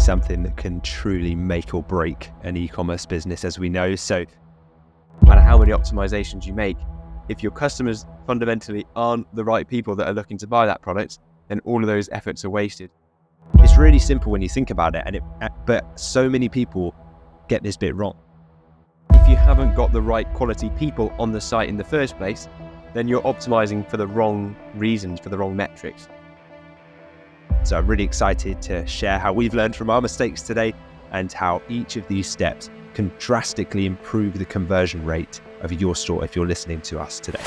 something that can truly make or break an e-commerce business, as we know. So no matter how many optimizations you make, if your customers fundamentally aren't the right people that are looking to buy that product, then all of those efforts are wasted. It's really simple when you think about it, but so many people get this bit wrong. If you haven't got the right quality people on the site in the first place, then you're optimizing for the wrong reasons, for the wrong metrics. So I'm really excited to share how we've learned from our mistakes today and how each of these steps can drastically improve the conversion rate of your store if you're listening to us today.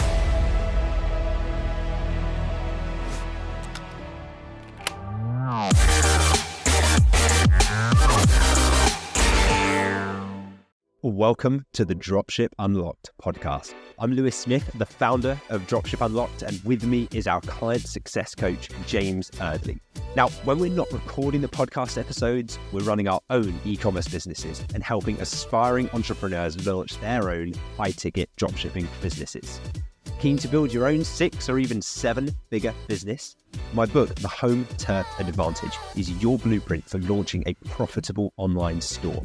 Welcome to the Dropship Unlocked Podcast. I'm Lewis Smith, the founder of Dropship Unlocked, and with me is our client success coach, James Eardley. Now, when we're not recording the podcast episodes, we're running our own e-commerce businesses and helping aspiring entrepreneurs launch their own high-ticket dropshipping businesses. Keen to build your own 6 or even 7-figure business? My book, The Home Turf Advantage, is your blueprint for launching a profitable online store.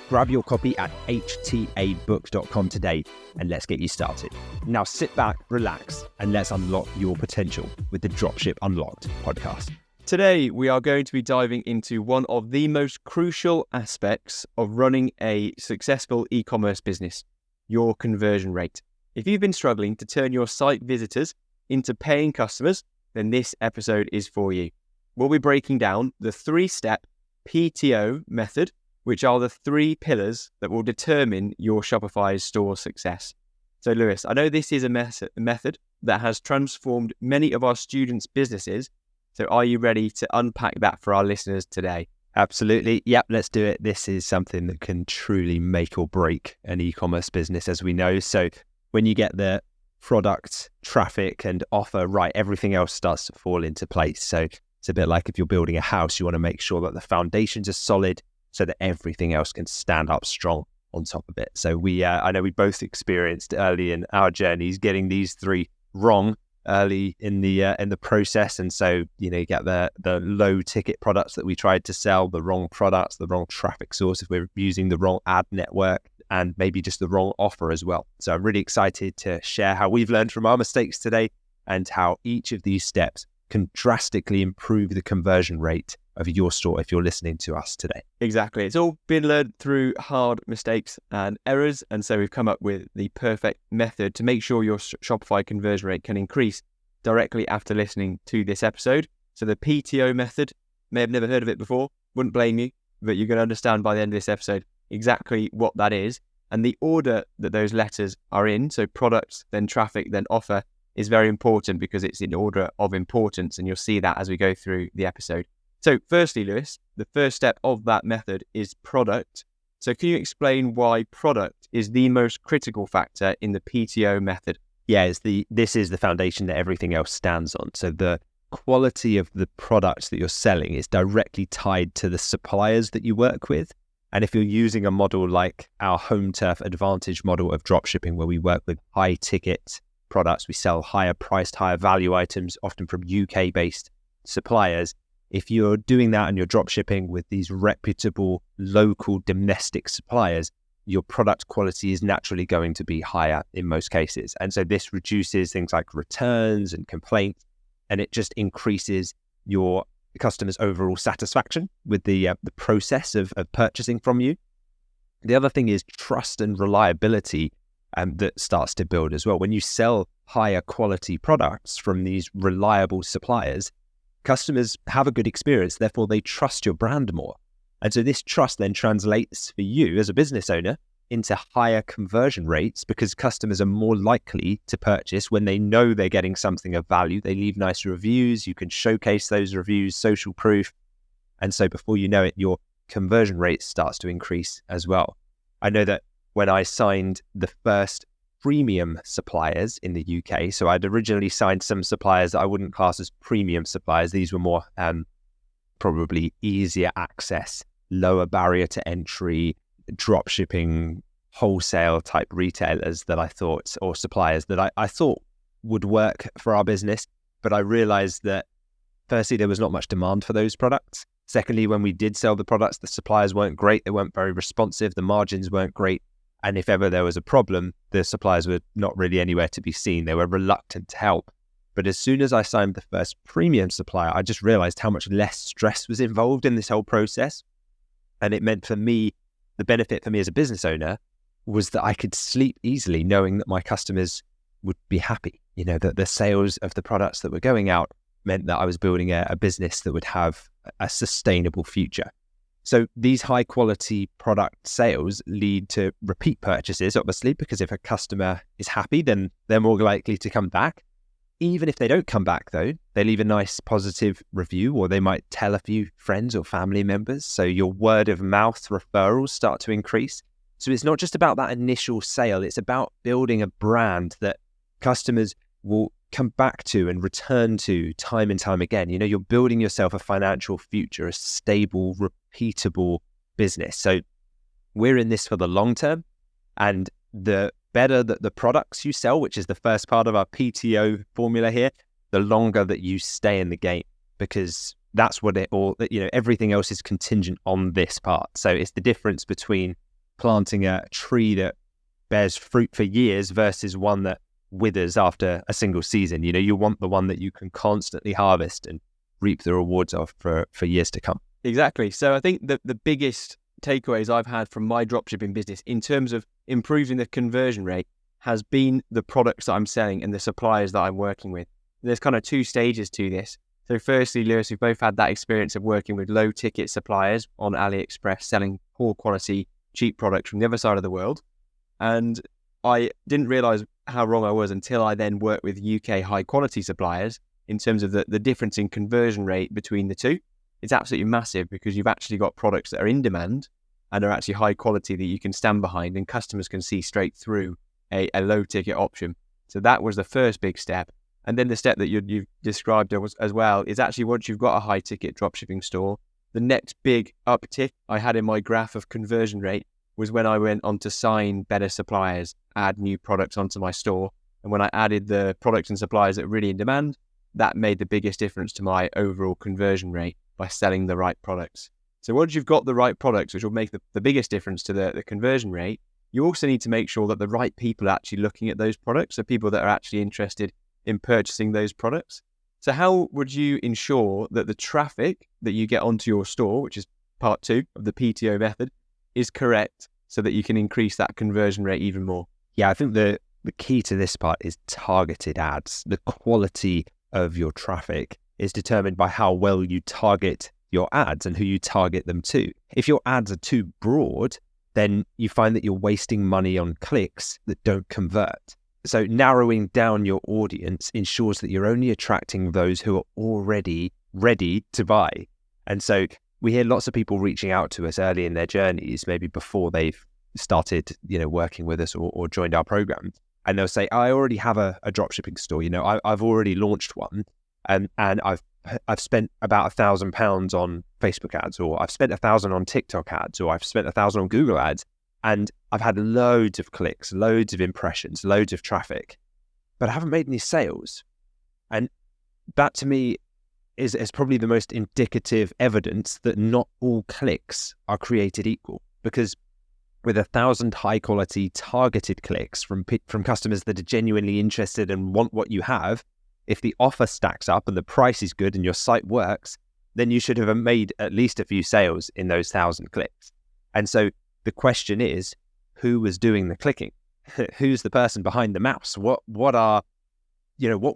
Grab your copy at htabook.com today and let's get you started. Now sit back, relax, and let's unlock your potential with the Dropship Unlocked podcast. Today, we are going to be diving into one of the most crucial aspects of running a successful e-commerce business, your conversion rate. If you've been struggling to turn your site visitors into paying customers, then this episode is for you. We'll be breaking down the 3-step PTO method, which are the 3 pillars that will determine your Shopify store success. So Lewis, I know this is a method that has transformed many of our students' businesses. So are you ready to unpack that for our listeners today? Absolutely. Yep, let's do it. This is something that can truly make or break an e-commerce business, as we know. So when you get the product, traffic and offer right, everything else starts to fall into place. So it's a bit like if you're building a house, you want to make sure that the foundations are solid so that everything else can stand up strong on top of it. So I know we both experienced early in our journeys getting these 3 wrong early in the process, and so you get the low ticket products that we tried to sell, the wrong products, the wrong traffic source if we're using the wrong ad network, and maybe just the wrong offer as well. So I'm really excited to share how we've learned from our mistakes today and how each of these steps can drastically improve the conversion rate of your store if you're listening to us today. Exactly. It's all been learned through hard mistakes and errors. And so we've come up with the perfect method to make sure your Shopify conversion rate can increase directly after listening to this episode. So the PTO method, may have never heard of it before, wouldn't blame you, but you're going to understand by the end of this episode exactly what that is. And the order that those letters are in, so products, then traffic, then offer, is very important because it's in order of importance. And you'll see that as we go through the episode. So firstly, Lewis, the first step of that method is product. So can you explain why product is the most critical factor in the PTO method? Yeah, this is the foundation that everything else stands on. So the quality of the products that you're selling is directly tied to the suppliers that you work with. And if you're using a model like our Home Turf Advantage model of dropshipping, where we work with high ticket products, we sell higher priced, higher value items, often from UK-based suppliers. If you're doing that and you're drop shipping with these reputable local domestic suppliers, your product quality is naturally going to be higher in most cases. And so this reduces things like returns and complaints, and it just increases your customers' overall satisfaction with the process of purchasing from you. The other thing is trust and reliability that starts to build as well. When you sell higher quality products from these reliable suppliers, customers have a good experience, therefore they trust your brand more. And so this trust then translates for you as a business owner into higher conversion rates because customers are more likely to purchase when they know they're getting something of value. They leave nice reviews, you can showcase those reviews, social proof. And so before you know it, your conversion rate starts to increase as well. I know that when I signed the first premium suppliers in the UK. So I'd originally signed some suppliers that I wouldn't class as premium suppliers. These were more probably easier access, lower barrier to entry, drop shipping, wholesale type retailers that I thought, or suppliers that I thought would work for our business. But I realized that firstly, there was not much demand for those products. Secondly, when we did sell the products, the suppliers weren't great. They weren't very responsive. The margins weren't great. And if ever there was a problem, the suppliers were not really anywhere to be seen. They were reluctant to help. But as soon as I signed the first premium supplier, I just realized how much less stress was involved in this whole process. And it meant for me, the benefit for me as a business owner was that I could sleep easily knowing that my customers would be happy. That the sales of the products that were going out meant that I was building a business that would have a sustainable future. So these high quality product sales lead to repeat purchases, obviously, because if a customer is happy, then they're more likely to come back. Even if they don't come back though, they leave a nice positive review, or they might tell a few friends or family members. So your word of mouth referrals start to increase. So it's not just about that initial sale, it's about building a brand that customers will come back to and return to time and time again. You're building yourself a financial future, a stable, repeatable business. So we're in this for the long term, and the better that the products you sell, which is the first part of our PTO formula here, the longer that you stay in the game, because that's what everything else is contingent on this part. So it's the difference between planting a tree that bears fruit for years versus one that withers after a single season. You want the one that you can constantly harvest and reap the rewards of for years to come. Exactly. So I think the biggest takeaways I've had from my dropshipping business in terms of improving the conversion rate has been the products that I'm selling and the suppliers that I'm working with. There's kind of two stages to this. So firstly, Lewis, we've both had that experience of working with low ticket suppliers on AliExpress, selling poor quality, cheap products from the other side of the world. And I didn't realize how wrong I was until I then worked with UK high quality suppliers in terms of the difference in conversion rate between the two. It's absolutely massive because you've actually got products that are in demand and are actually high quality that you can stand behind and customers can see straight through a low ticket option. So that was the first big step. And then the step that you've described as well is actually once you've got a high ticket dropshipping store, the next big uptick I had in my graph of conversion rate was when I went on to sign better suppliers, add new products onto my store. And when I added the products and suppliers that were really in demand, that made the biggest difference to my overall conversion rate by selling the right products. So once you've got the right products, which will make the biggest difference to the conversion rate, you also need to make sure that the right people are actually looking at those products, so people that are actually interested in purchasing those products. So how would you ensure that the traffic that you get onto your store, which is part 2 of the PTO method, is correct so that you can increase that conversion rate even more? Yeah, I think the key to this part is targeted ads. The quality of your traffic is determined by how well you target your ads and who you target them to. If your ads are too broad, then you find that you're wasting money on clicks that don't convert. So narrowing down your audience ensures that you're only attracting those who are already ready to buy. And so we hear lots of people reaching out to us early in their journeys, maybe before they've started, working with us or joined our program. And they'll say, I already have a dropshipping store. I've already launched one, and I've spent about £1,000 on Facebook ads, or I've spent 1,000 on TikTok ads, or I've spent 1,000 on Google ads, and I've had loads of clicks, loads of impressions, loads of traffic, but I haven't made any sales. And that to me is probably the most indicative evidence that not all clicks are created equal, because with 1,000 high quality targeted clicks from customers that are genuinely interested and want what you have, if the offer stacks up and the price is good and your site works, then you should have made at least a few sales in those 1,000 clicks. And so the question is, who was doing the clicking? Who's the person behind the mouse? What were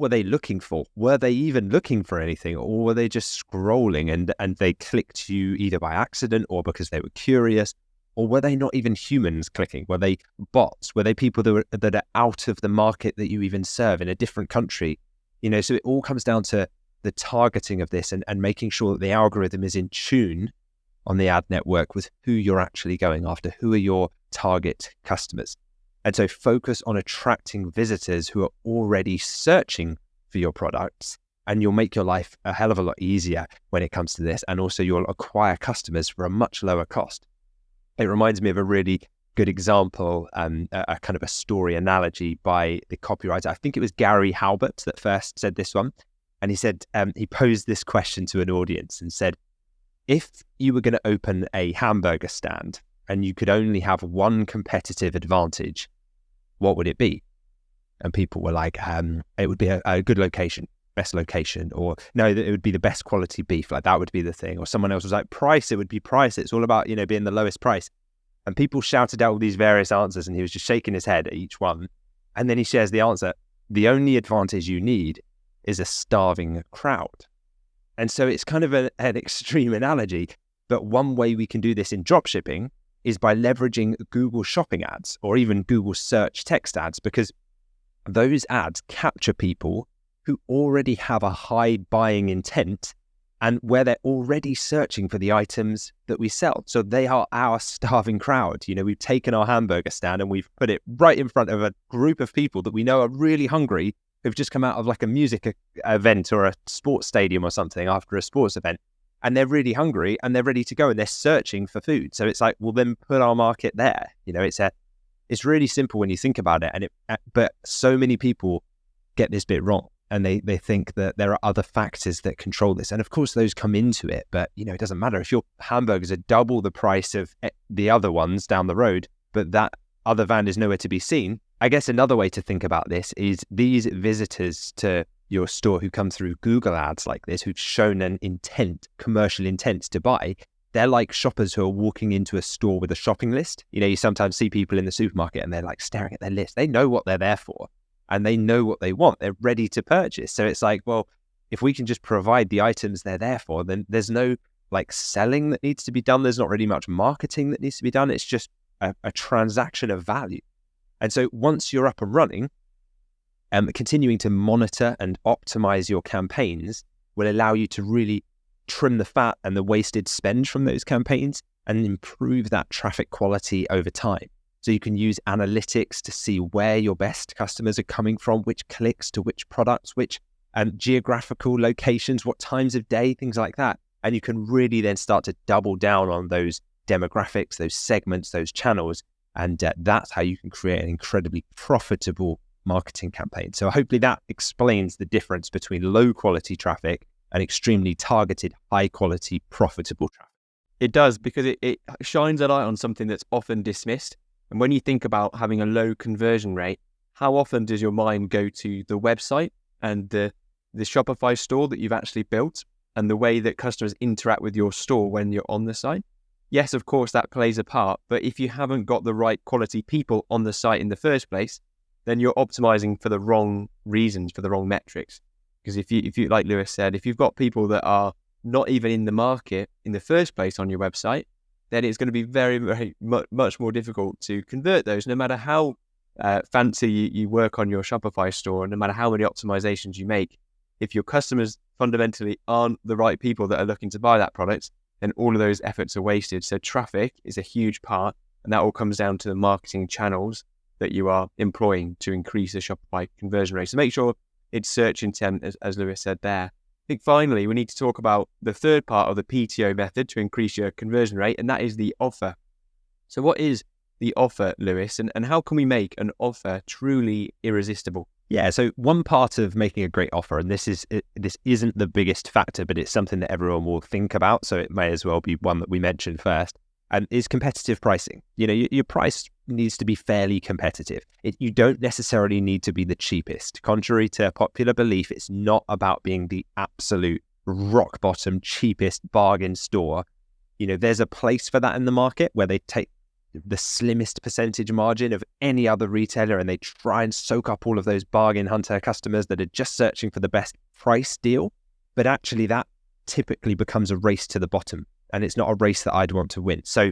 they looking for? Were they even looking for anything, or were they just scrolling and they clicked you either by accident or because they were curious? Or were they not even humans clicking? Were they bots? Were they people that are out of the market that you even serve in a different country? So it all comes down to the targeting of this and making sure that the algorithm is in tune on the ad network with who you're actually going after, who are your target customers. And so focus on attracting visitors who are already searching for your products, and you'll make your life a hell of a lot easier when it comes to this. And also you'll acquire customers for a much lower cost. It reminds me of a really good example, a kind of a story analogy by the copywriter. I think it was Gary Halbert that first said this one. And he said, he posed this question to an audience and said, if you were going to open a hamburger stand and you could only have one competitive advantage, what would it be? And people were like, it would be a good location, best location, or no, it would be the best quality beef. Like that would be the thing. Or someone else was like, price, it would be price. It's all about, being the lowest price. And people shouted out all these various answers and he was just shaking his head at each one. And then he shares the answer. The only advantage you need is a starving crowd. And so it's kind of an extreme analogy, but one way we can do this in dropshipping is by leveraging Google shopping ads or even Google search text ads, because those ads capture people who already have a high buying intent and where they're already searching for the items that we sell. So they are our starving crowd. We've taken our hamburger stand and we've put it right in front of a group of people that we know are really hungry, who've just come out of like a music event or a sports stadium or something after a sports event. And they're really hungry and they're ready to go and they're searching for food. So it's like, well, then put our market there. It's really simple when you think about it. But so many people get this bit wrong. And they think that there are other factors that control this. And of course, those come into it. But, it doesn't matter. If your hamburgers are double the price of the other ones down the road, but that other van is nowhere to be seen. I guess another way to think about this is these visitors to your store who come through Google ads like this, who've shown an commercial intent to buy, they're like shoppers who are walking into a store with a shopping list. You sometimes see people in the supermarket and they're like staring at their list. They know what they're there for. And they know what they want. They're ready to purchase. So it's like, well, if we can just provide the items they're there for, then there's no like selling that needs to be done. There's not really much marketing that needs to be done. It's just a transaction of value. And so once you're up and running, continuing to monitor and optimize your campaigns will allow you to really trim the fat and the wasted spend from those campaigns and improve that traffic quality over time. So you can use analytics to see where your best customers are coming from, which clicks to which products, which geographical locations, what times of day, things like that. And you can really then start to double down on those demographics, those segments, those channels. And that's how you can create an incredibly profitable marketing campaign. So hopefully that explains the difference between low quality traffic and extremely targeted, high quality, profitable traffic. It does, because it shines a light on something that's often dismissed. And when you think about having a low conversion rate, how often does your mind go to the website and the Shopify store that you've actually built and the way that customers interact with your store when you're on the site? Yes, of course, that plays a part. But if you haven't got the right quality people on the site in the first place, then you're optimizing for the wrong reasons, for the wrong metrics. Because if you, like Lewis said, if you've got people that are not even in the market in the first place on your website, then it's going to be very, very much more difficult to convert those, no matter how fancy you work on your Shopify store, and no matter how many optimizations you make. If your customers fundamentally aren't the right people that are looking to buy that product, then all of those efforts are wasted. So traffic is a huge part, and that all comes down to the marketing channels that you are employing to increase the Shopify conversion rate. So make sure it's search intent, as Lewis said there. I think finally, we need to talk about the third part of the PTO method to increase your conversion rate, and that is the offer. So what is the offer, Lewis, and how can we make an offer truly irresistible? Yeah, so one part of making a great offer, and this isn't the biggest factor, but it's something that everyone will think about, so it may as well be one that we mention first, is competitive pricing. Your price needs to be fairly competitive. You don't necessarily need to be the cheapest. Contrary to popular belief, it's not about being the absolute rock bottom cheapest bargain store. There's a place for that in the market where they take the slimmest percentage margin of any other retailer and they try and soak up all of those bargain hunter customers that are just searching for the best price deal. But actually that typically becomes a race to the bottom, and it's not a race that I'd want to win. So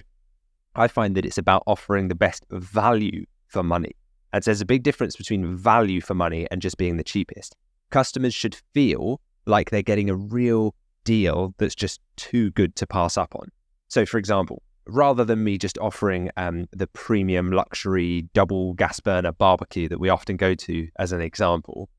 I find that it's about offering the best value for money. And so there's a big difference between value for money and just being the cheapest. Customers should feel like they're getting a real deal that's just too good to pass up on. So for example, rather than me just offering the premium luxury double gas burner barbecue that we often go to as an example,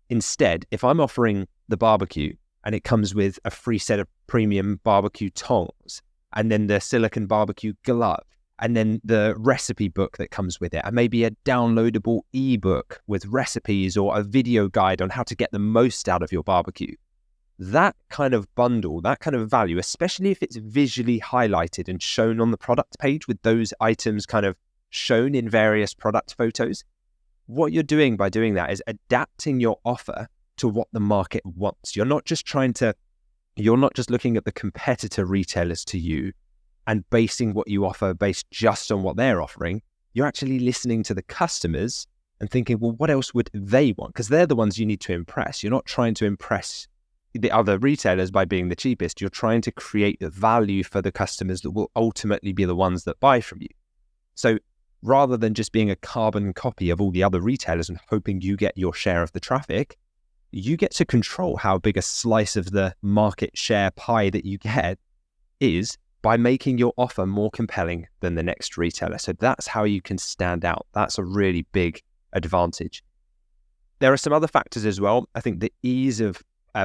instead, if I'm offering the barbecue and it comes with a free set of premium barbecue tongs, and then the silicone barbecue glove, and then the recipe book that comes with it, and maybe a downloadable ebook with recipes or a video guide on how to get the most out of your barbecue, that kind of bundle, that kind of value, especially if it's visually highlighted and shown on the product page with those items kind of shown in various product photos, what you're doing by doing that is adapting your offer to what the market wants. You're not just looking at the competitor retailers to you and basing what you offer based just on what they're offering. You're actually listening to the customers and thinking, well, what else would they want? Because they're the ones you need to impress. You're not trying to impress the other retailers by being the cheapest. You're trying to create the value for the customers that will ultimately be the ones that buy from you. So rather than just being a carbon copy of all the other retailers and hoping you get your share of the traffic, you get to control how big a slice of the market share pie that you get is by making your offer more compelling than the next retailer. So that's how you can stand out. That's a really big advantage. There are some other factors as well. I think the ease of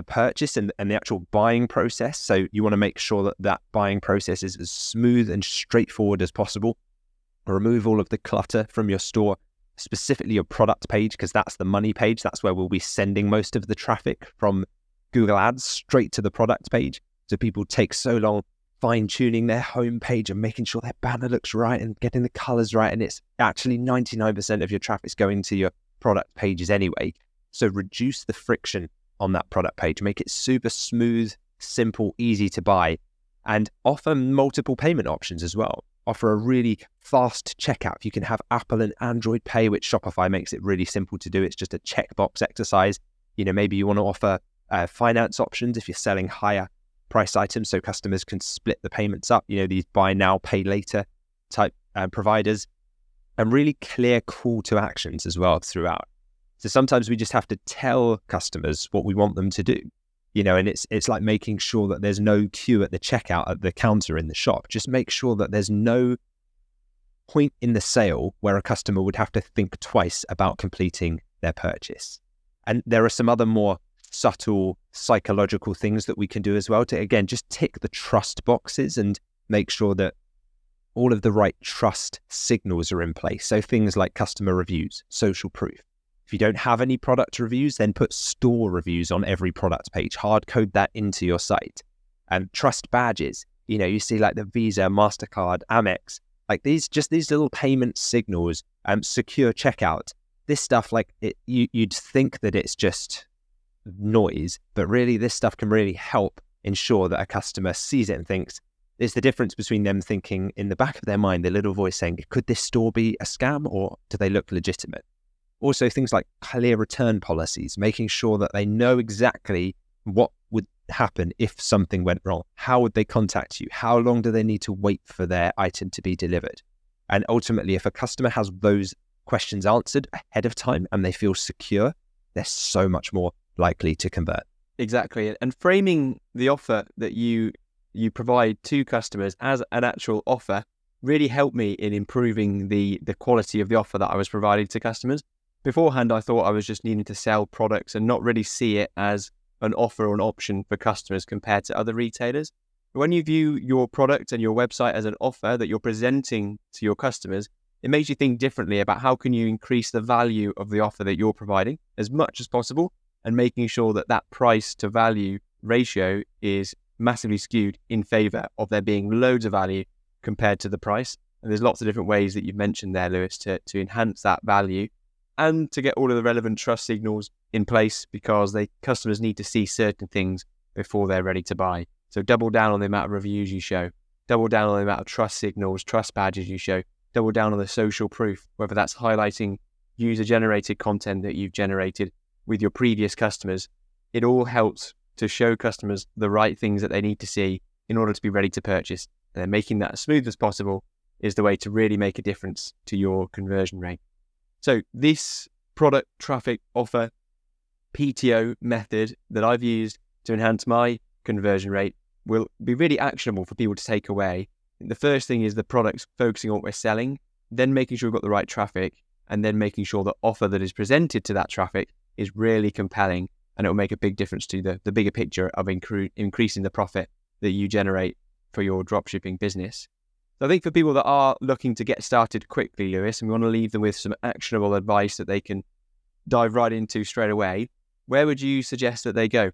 purchase and the actual buying process. So you want to make sure that buying process is as smooth and straightforward as possible. Remove all of the clutter from your store, specifically your product page, because that's the money page. That's where we'll be sending most of the traffic from Google Ads straight to the product page. So people take so long fine-tuning their home page and making sure their banner looks right and getting the colors right. And it's actually 99% of your traffic's going to your product pages anyway. So reduce the friction on that product page, make it super smooth, simple, easy to buy, and offer multiple payment options as well. Offer a really fast checkout. You can have Apple and Android Pay, which Shopify makes it really simple to do. It's just a checkbox exercise. Maybe you want to offer finance options if you're selling higher price items so customers can split the payments up. These buy now, pay later type providers, and really clear call to actions as well throughout. So sometimes we just have to tell customers what we want them to do, and it's like making sure that there's no queue at the checkout at the counter in the shop. Just make sure that there's no point in the sale where a customer would have to think twice about completing their purchase. And there are some other more subtle psychological things that we can do as well to, again, just tick the trust boxes and make sure that all of the right trust signals are in place. So things like customer reviews, social proof. If you don't have any product reviews, then put store reviews on every product page. Hard code that into your site. And trust badges. You see like the Visa, MasterCard, Amex, like these little payment signals, secure checkout. This stuff, you'd think that it's just noise, but really this stuff can really help ensure that a customer sees it and thinks, it's the difference between them thinking in the back of their mind, the little voice saying, could this store be a scam or do they look legitimate? Also, things like clear return policies, making sure that they know exactly what would happen if something went wrong. How would they contact you? How long do they need to wait for their item to be delivered? And ultimately, if a customer has those questions answered ahead of time and they feel secure, they're so much more likely to convert. Exactly. And framing the offer that you provide to customers as an actual offer really helped me in improving the quality of the offer that I was providing to customers. Beforehand, I thought I was just needing to sell products and not really see it as an offer or an option for customers compared to other retailers. But when you view your product and your website as an offer that you're presenting to your customers, it makes you think differently about how can you increase the value of the offer that you're providing as much as possible, and making sure that that price to value ratio is massively skewed in favor of there being loads of value compared to the price. And there's lots of different ways that you've mentioned there, Lewis, to enhance that value and to get all of the relevant trust signals in place, because customers need to see certain things before they're ready to buy. So double down on the amount of reviews you show, double down on the amount of trust signals, trust badges you show, double down on the social proof, whether that's highlighting user-generated content that you've generated with your previous customers. It all helps to show customers the right things that they need to see in order to be ready to purchase. And then making that as smooth as possible is the way to really make a difference to your conversion rate. So this product traffic offer PTO method that I've used to enhance my conversion rate will be really actionable for people to take away. The first thing is the products focusing on what we're selling, then making sure we've got the right traffic, and then making sure the offer that is presented to that traffic is really compelling, and it will make a big difference to the bigger picture of increasing the profit that you generate for your dropshipping business. So I think for people that are looking to get started quickly, Lewis, and we want to leave them with some actionable advice that they can dive right into straight away, where would you suggest that they go?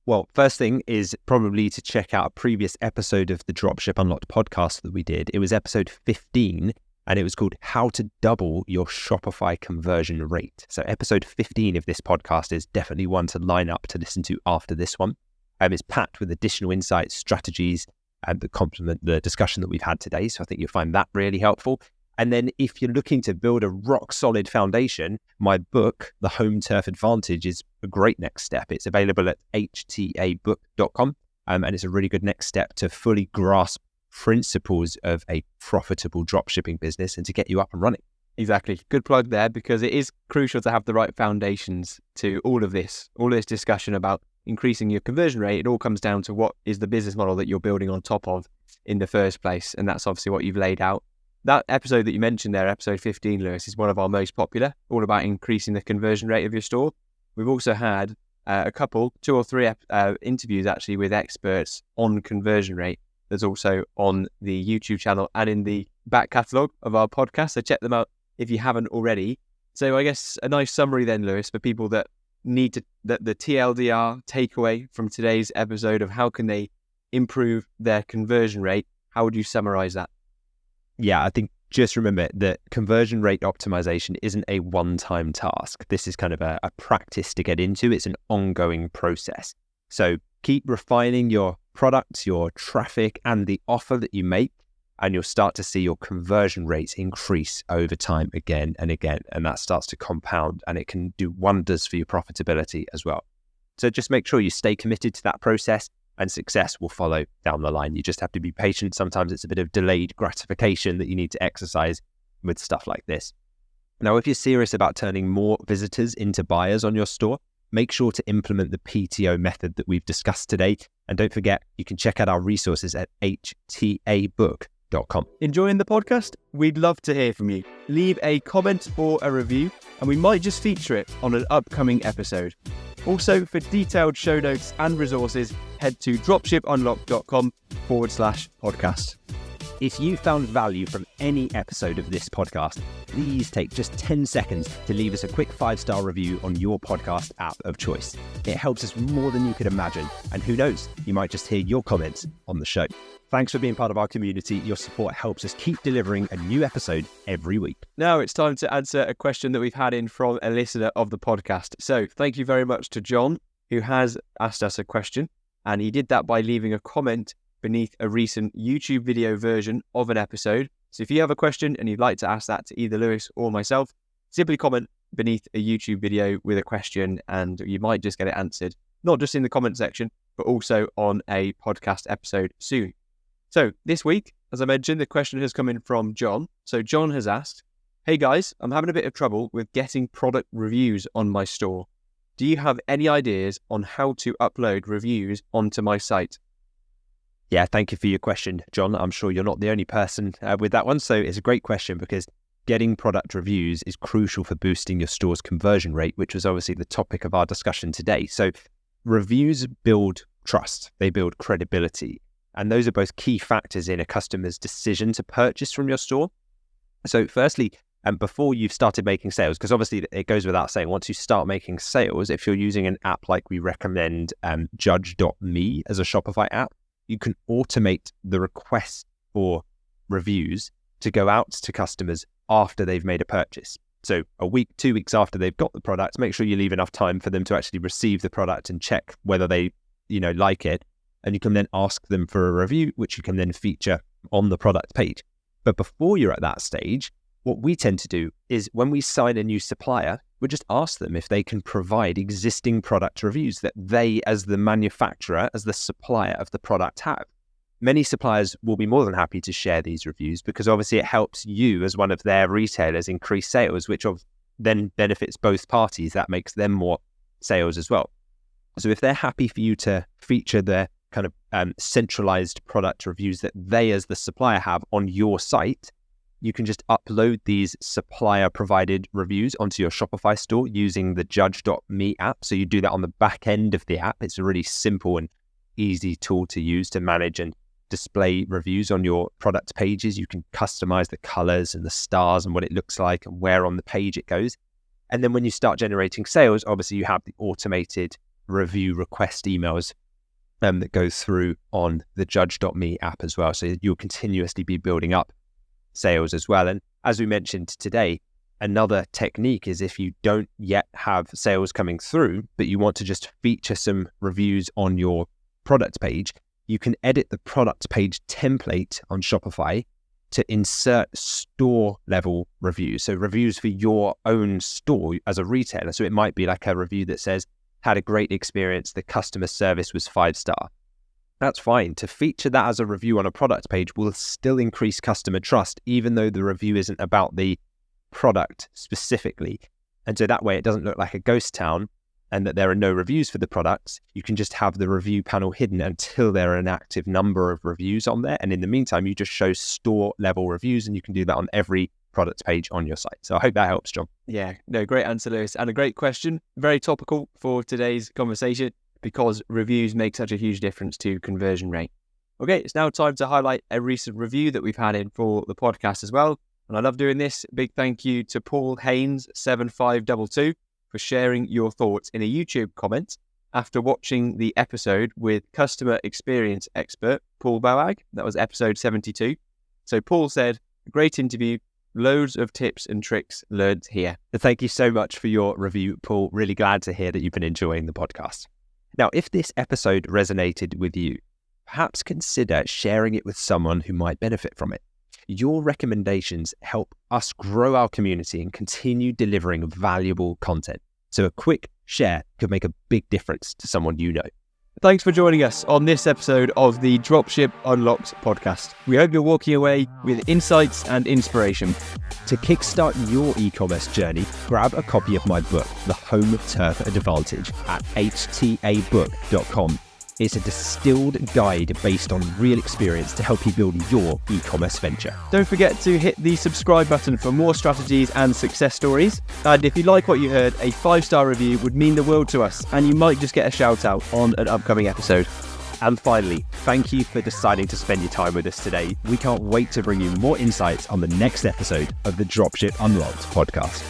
Well, first thing is probably to check out a previous episode of the Dropship Unlocked podcast that we did. It was episode 15, and it was called How to Double Your Shopify Conversion Rate. So episode 15 of this podcast is definitely one to line up to listen to after this one. It's packed with additional insights, strategies, and that complement the discussion that we've had today. So I think you'll find that really helpful. And then if you're looking to build a rock solid foundation, my book, The Home Turf Advantage, is a great next step. It's available at htabook.com. And it's a really good next step to fully grasp principles of a profitable dropshipping business and to get you up and running. Exactly. Good plug there, because it is crucial to have the right foundations to all of this discussion about increasing your conversion rate. It all comes down to what is the business model that you're building on top of in the first place. And that's obviously what you've laid out. That episode that you mentioned there, episode 15, Lewis, is one of our most popular, all about increasing the conversion rate of your store. We've also had two or three interviews actually with experts on conversion rate. There's also on the YouTube channel and in the back catalogue of our podcast. So check them out if you haven't already. So I guess a nice summary then, Lewis, for people that need to, the TLDR takeaway from today's episode of how can they improve their conversion rate. How would you summarize that? Yeah, I think just remember that conversion rate optimization isn't a one-time task. This is kind of a practice to get into. It's an ongoing process. So keep refining your products, your traffic, and the offer that you make, and you'll start to see your conversion rates increase over time again and again. And that starts to compound, and it can do wonders for your profitability as well. So just make sure you stay committed to that process, and success will follow down the line. You just have to be patient. Sometimes it's a bit of delayed gratification that you need to exercise with stuff like this. Now, if you're serious about turning more visitors into buyers on your store, make sure to implement the PTO method that we've discussed today. And don't forget, you can check out our resources at htabook.com. Enjoying the podcast? We'd love to hear from you. Leave a comment or a review, and we might just feature it on an upcoming episode. Also, for detailed show notes and resources, head to dropshipunlocked.com/podcast. If you found value from any episode of this podcast, please take just 10 seconds to leave us a quick 5-star review on your podcast app of choice. It helps us more than you could imagine. And who knows, you might just hear your comments on the show. Thanks for being part of our community. Your support helps us keep delivering a new episode every week. Now it's time to answer a question that we've had in from a listener of the podcast. So thank you very much to John, who has asked us a question. And he did that by leaving a comment beneath a recent YouTube video version of an episode. So if you have a question and you'd like to ask that to either Lewis or myself, simply comment beneath a YouTube video with a question and you might just get it answered, not just in the comment section, but also on a podcast episode soon. So this week, as I mentioned, the question has come in from John. So John has asked, "Hey guys, I'm having a bit of trouble with getting product reviews on my store. Do you have any ideas on how to upload reviews onto my site?" Yeah, thank you for your question, John. I'm sure you're not the only person with that one. So it's a great question because getting product reviews is crucial for boosting your store's conversion rate, which was obviously the topic of our discussion today. So reviews build trust, they build credibility, and those are both key factors in a customer's decision to purchase from your store. So firstly, and before you've started making sales, because obviously it goes without saying, once you start making sales, if you're using an app like we recommend, Judge.me as a Shopify app, you can automate the request for reviews to go out to customers after they've made a purchase. So a week, 2 weeks after they've got the product, make sure you leave enough time for them to actually receive the product and check whether they, like it. And you can then ask them for a review, which you can then feature on the product page. But before you're at that stage, what we tend to do is when we sign a new supplier, we just ask them if they can provide existing product reviews that they, as the manufacturer, as the supplier of the product, have. Many suppliers will be more than happy to share these reviews because obviously it helps you as one of their retailers increase sales, which then benefits both parties. That makes them more sales as well. So if they're happy for you to feature their kind of centralized product reviews that they as the supplier have on your site, you can just upload these supplier provided reviews onto your Shopify store using the Judge.me app. So you do that on the back end of the app. It's a really simple and easy tool to use to manage and display reviews on your product pages. You can customize the colors and the stars and what it looks like and where on the page it goes. And then when you start generating sales, obviously you have the automated review request emails that go through on the Judge.me app as well. So you'll continuously be building up sales as well. And as we mentioned today, another technique is if you don't yet have sales coming through, but you want to just feature some reviews on your product page, you can edit the product page template on Shopify to insert store level reviews. So reviews for your own store as a retailer. So it might be like a review that says, had a great experience, the customer service was 5-star. That's fine. To feature that as a review on a product page will still increase customer trust, even though the review isn't about the product specifically. And so that way it doesn't look like a ghost town and that there are no reviews for the products. You can just have the review panel hidden until there are an active number of reviews on there. And in the meantime, you just show store level reviews, and you can do that on every product page on your site. So I hope that helps, John. Yeah, no, great answer, Lewis, and a great question. Very topical for today's conversation because reviews make such a huge difference to conversion rate. Okay, it's now time to highlight a recent review that we've had in for the podcast as well. And I love doing this. Big thank you to Paul Haynes 7522 for sharing your thoughts in a YouTube comment after watching the episode with customer experience expert Paul Boag. That was episode 72. So Paul said, great interview. Loads of tips and tricks learned here. Thank you so much for your review, Paul. Really glad to hear that you've been enjoying the podcast. Now, if this episode resonated with you, perhaps consider sharing it with someone who might benefit from it. Your recommendations help us grow our community and continue delivering valuable content. So a quick share could make a big difference to someone you know. Thanks for joining us on this episode of the Dropship Unlocked podcast. We hope you're walking away with insights and inspiration. To kickstart your e-commerce journey, grab a copy of my book, The Home Turf Advantage, at htabook.com. It's a distilled guide based on real experience to help you build your e-commerce venture. Don't forget to hit the subscribe button for more strategies and success stories. And if you like what you heard, a 5-star review would mean the world to us, and you might just get a shout out on an upcoming episode. And finally, thank you for deciding to spend your time with us today. We can't wait to bring you more insights on the next episode of the Dropship Unlocked podcast.